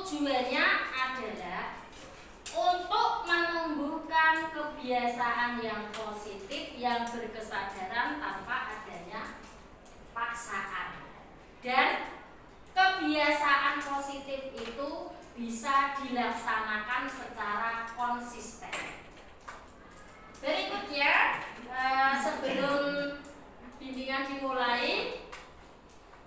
tujuannya adalah untuk menumbuhkan kebiasaan yang positif yang berkesadaran tanpa adanya paksaan. Dan kebiasaan positif itu bisa dilaksanakan secara konsisten. Berikutnya, sebelum bimbingan dimulai,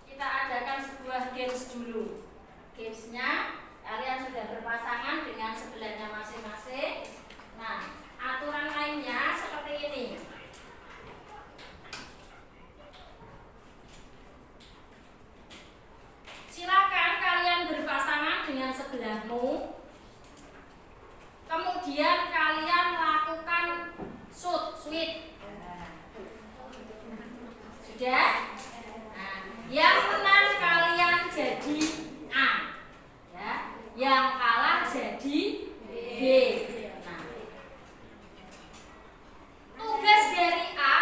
kita adakan sebuah games dulu. Gamesnya kalian sudah berpasangan dengan sebelahnya masing-masing. Nah, aturan lainnya seperti ini. Silakan kalian berpasangan dengan sebelahmu. Kemudian kalian lakukan shoot, sweet. Sudah? Nah, yang menang kalian jadi A, ya. Yang kalah jadi B. Nah, tugas dari A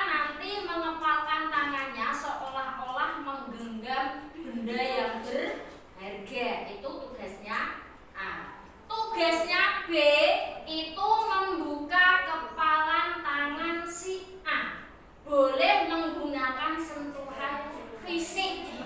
nanti mengepalkan tangannya seolah-olah menggenggam benda yang berharga. Itu tugasnya A. Tugasnya B itu membuka kepalan tangan si A. Boleh menggunakan sentuhan fisik.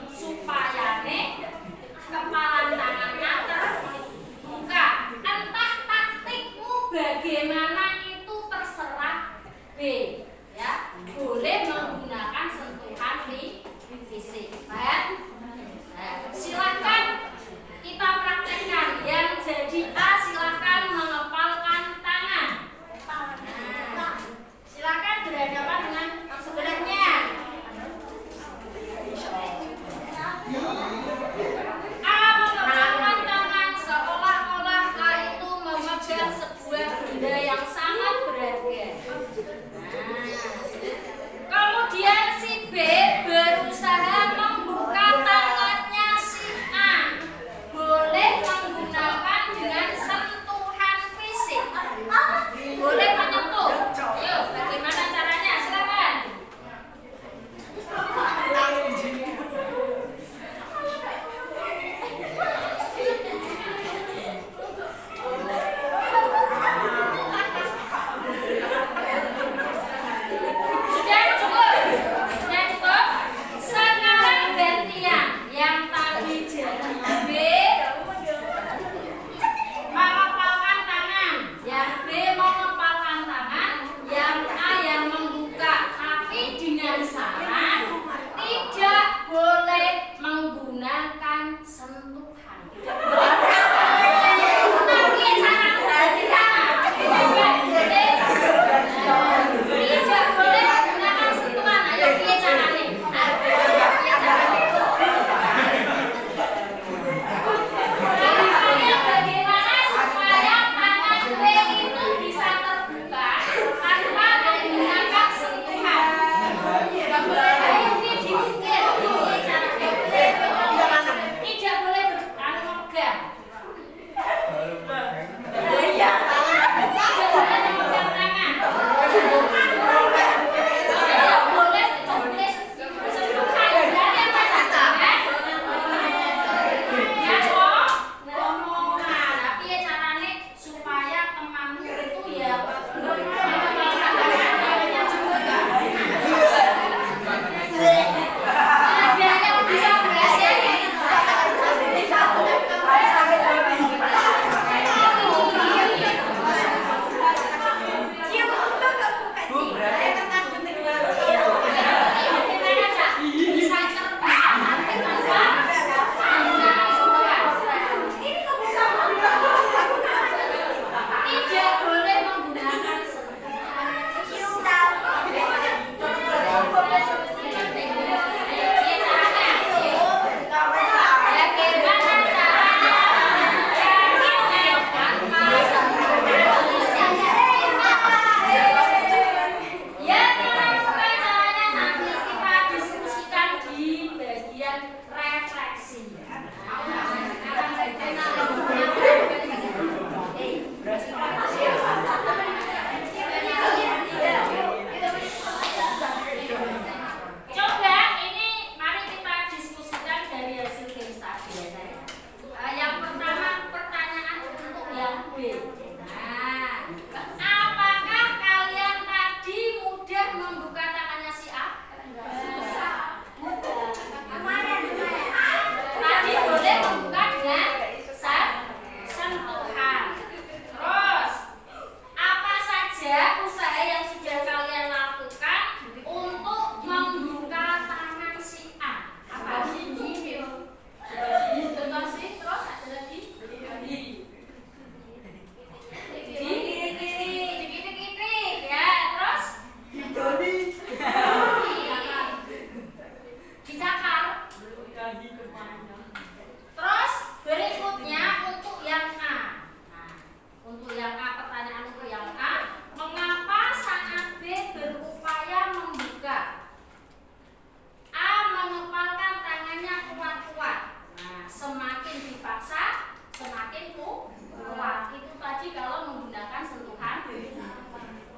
dipaksa semakin kuat. Itu tadi kalau menggunakan sentuhan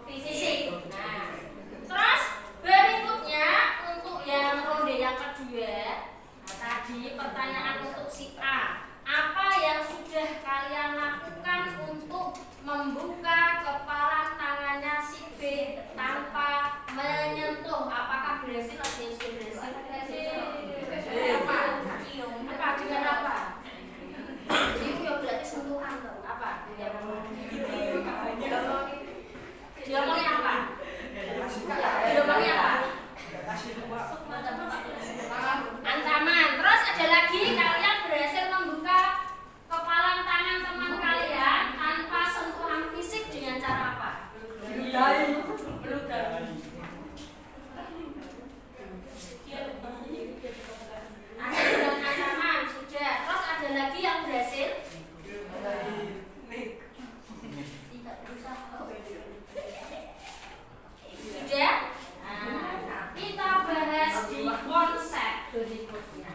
fisik. Nah, terus berikutnya untuk yang ronde yang kedua. Nah, tadi pertanyaan untuk si A. Apa yang sudah kalian lakukan untuk membuka kepalan tangannya si B tanpa menyentuh? Apakah berhasil atau tidak berhasil? Apa? Apa dengan apa? Itu ya berarti sentuhan tuh. Apa? Diomongnya apa? Diomongnya apa? Ancaman. Terus ada lagi, kalian berhasil membuka kepalan tangan teman kalian tanpa sentuhan fisik dengan cara apa? Meludahi. Ada dengan ancaman sudah. Terus ada lagi yang berhasil? Tidak berusaha. Sudah? Nah, kita bahas di konsep berikutnya.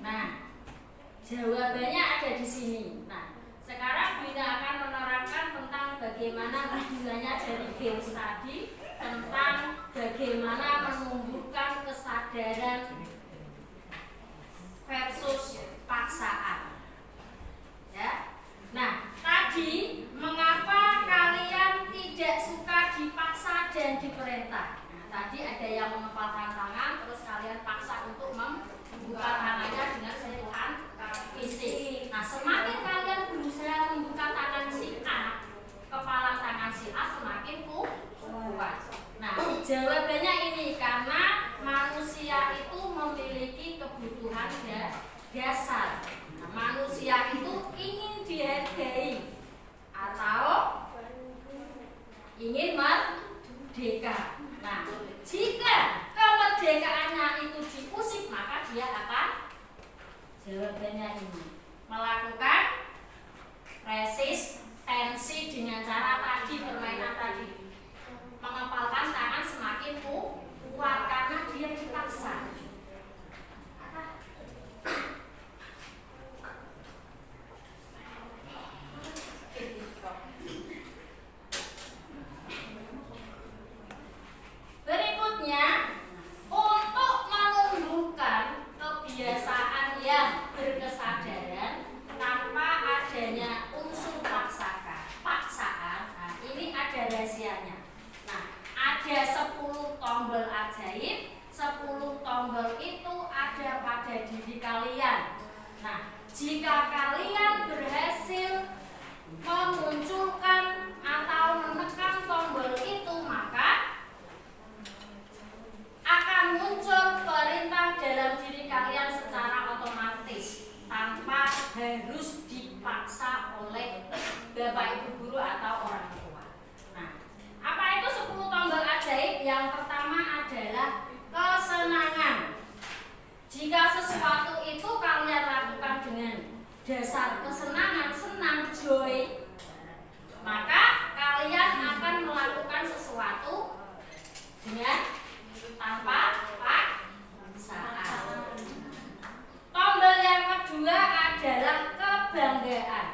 Nah, jawabannya ada di sini. Nah, sekarang Bina akan menerangkan tentang bagaimana hubungannya dari game tadi tentang bagaimana menumbuhkan kesadaran versus paksaan. Ya. Nah, tadi mengapa kalian tidak suka dipaksa dan diperintah? Nah, tadi ada yang mengepalkan tangan, terus kalian paksa untuk membuka tangannya dengan sentuhan fisik. Nah, semakin kalian berusaha membuka tangan si A, kepala tangan si A semakin kuat. Nah, jawabannya ini karena manusia itu memiliki kebutuhan dasar. Nah, manusia itu ingin dihargai atau ingin merdeka. Nah, jika kemerdekaannya itu diusik, maka dia akan, jawabannya ini, melakukan resistensi dengan cara tadi, permainan tadi, mengepalkan tangan semakin kuat karena dia dipaksa. Berikutnya, untuk menumbuhkan kebiasaan yang berkesadaran tanpa adanya unsur paksaan. Nah, ini ada rahasianya. Nah, ada 10 tombol ajaib. 10 tombol itu ada pada diri kalian. Nah, jika kalian berhasil memunculkan atau menekan tombol itu, maka akan muncul perintah dalam diri kalian secara otomatis tanpa harus dipaksa oleh Bapak Ibu guru atau orang tua. Nah, apa itu 10 tombol ajaib? Yang pertama adalah kesenangan. Jika sesuatu itu kalian lakukan dengan dasar kesenangan, senang, joy, maka kalian akan melakukan sesuatu dengan tanpa paksaan. Tombol yang kedua adalah kebanggaan.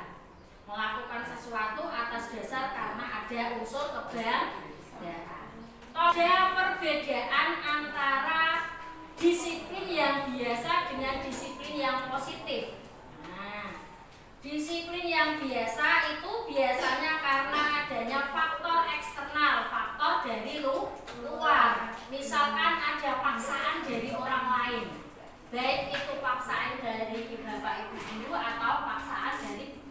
Melakukan sesuatu atas dasar karena ada unsur kebanggaan. Ada perbedaan antara disiplin yang biasa dengan disiplin yang positif. Nah, disiplin yang biasa itu biasanya karena adanya faktor eksternal, faktor dari luar. Misalkan ada paksaan dari orang lain, baik itu paksaan dari Bapak Ibu guru atau paksaan dari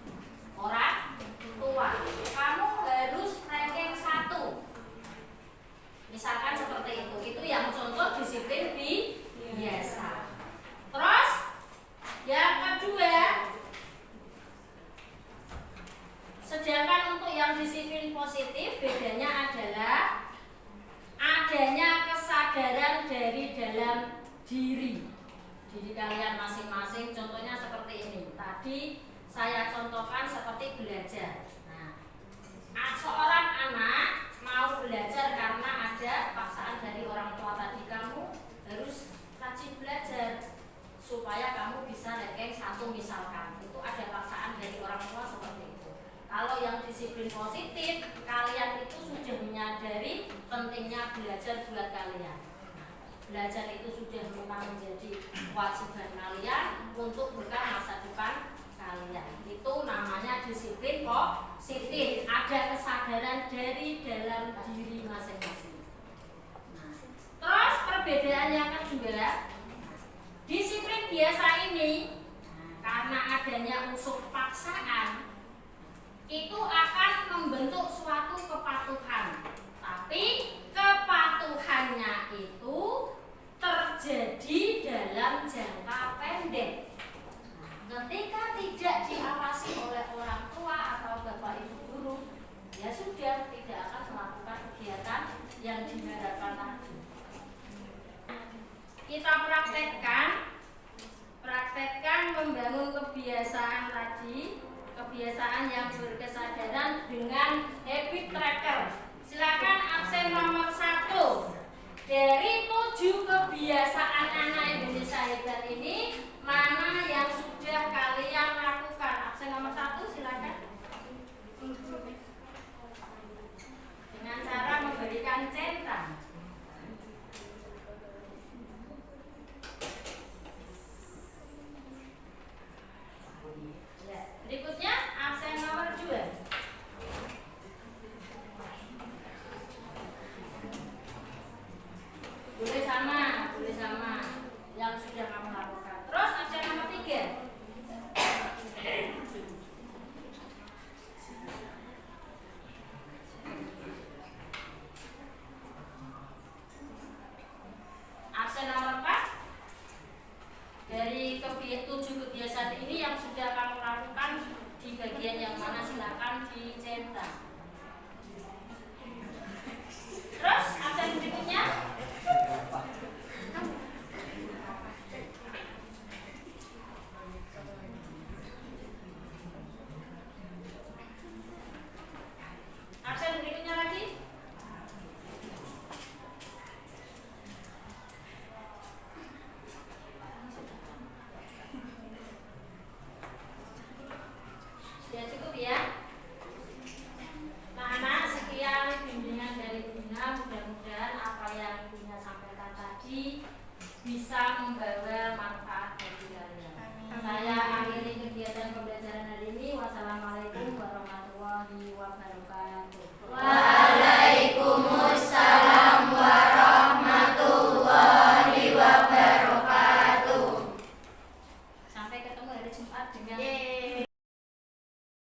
orang tua. Kamu harus ranking 1. Misalkan seperti itu yang contoh disiplin biasa. Terus yang kedua, sedangkan untuk yang disiplin positif bedanya adalah adanya kesadaran dari dalam diri kalian masing-masing. Contohnya seperti ini. Tadi saya contohkan seperti belajar. Nah, seorang anak mau belajar karena ada paksaan dari orang tua tadi, kamu harus rajin belajar. Kalau yang disiplin positif, kalian itu sudah menyadari pentingnya belajar buat kalian. Belajar itu sudah memang menjadi kewajiban kalian untuk bekal masa depan kalian. Itu namanya disiplin positif. Ada kesadaran dari dalam diri masing-masing. Nah, terus perbedaan yang kedua, disiplin biasa ini karena adanya unsur paksaan itu akan membentuk suatu kepatuhan. Tapi kepatuhannya itu terjadi dalam jangka pendek. Ketika tidak diawasi oleh orang tua atau bapak ibu guru, ya sudah tidak akan melakukan kegiatan yang diharapkan tadi. Kita praktekkan membangun kebiasaan tadi, kebiasaan yang berkesadaran dengan habit tracker. Silakan absen nomor 1 dari 7 kebiasaan anak Indonesia